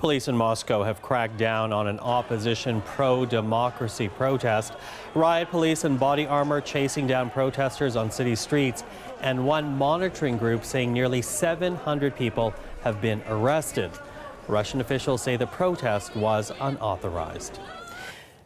Police in Moscow have cracked down on an opposition pro-democracy protest. Riot police and body armor chasing down protesters on city streets, and one monitoring group saying nearly 700 people have been arrested. Russian officials say the protest was unauthorized.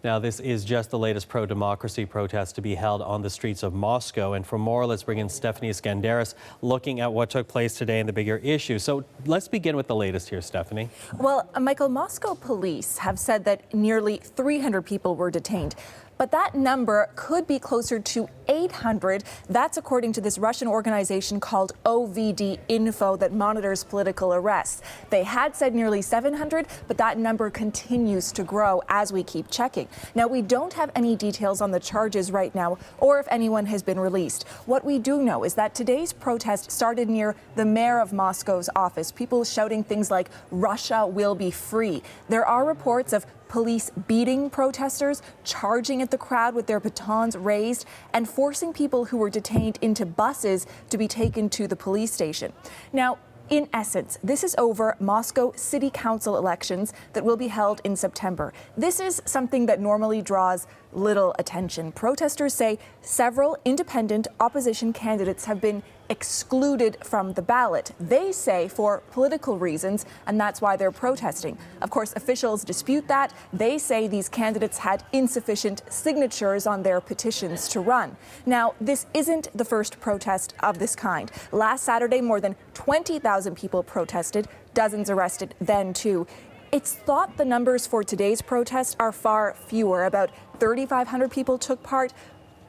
Now, this is just the latest pro-democracy protest to be held on the streets of Moscow. And for more, let's bring in Stephanie Skandaris looking at what took place today and the bigger issue. So let's begin with the latest here, Stephanie. Well, Michael, Moscow police have said that nearly 300 people were detained. But that number could be closer to 800. That's according to this Russian organization called OVD Info that monitors political arrests. They had said nearly 700, but that number continues to grow as we keep checking. Now, we don't have any details on the charges right now or if anyone has been released. What we do know is that today's protest started near the mayor of Moscow's office, people shouting things like "Russia will be free." There are reports of police beating protesters, charging at the crowd with their batons raised, and forcing people who were detained into buses to be taken to the police station. Now, in essence, this is over Moscow City Council elections that will be held in September. This is something that normally draws little attention. Protesters say several independent opposition candidates have been excluded from the ballot. They say for political reasons, and that's why they're protesting. Of course, officials dispute that. They say these candidates had insufficient signatures on their petitions to run. Now, this isn't the first protest of this kind. Last Saturday, more than 20,000 people protested, dozens arrested then too. It's thought the numbers for today's protest are far fewer. About 3,500 people took part.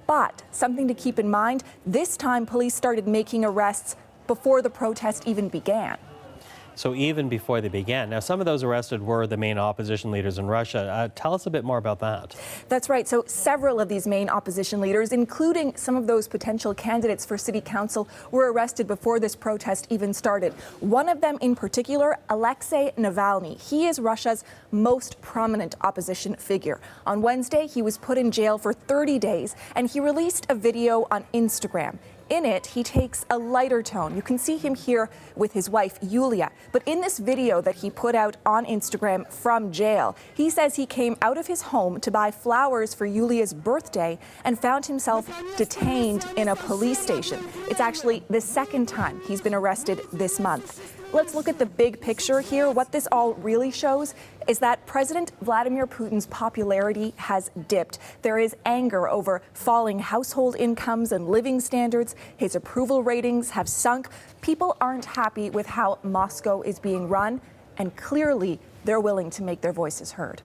But something to keep in mind, this time police started making arrests before the protest even began. So even before they began. Now, some of those arrested were the main opposition leaders in Russia. Tell us a bit more about that. That's right. So several of these main opposition leaders, including some of those potential candidates for city council, were arrested before this protest even started. One of them in particular, Alexei Navalny. He is Russia's most prominent opposition figure. On Wednesday, he was put in jail for 30 days, and he released a video on Instagram. In it, he takes a lighter tone. You can see him here with his wife, Yulia. But in this video that he put out on Instagram from jail, he says he came out of his home to buy flowers for Yulia's birthday and found himself detained in a police station. It's actually the second time he's been arrested this month. Let's look at the big picture here. What this all really shows is that President Vladimir Putin's popularity has dipped. There is anger over falling household incomes and living standards. His approval ratings have sunk. People aren't happy with how Moscow is being run, and clearly they're willing to make their voices heard.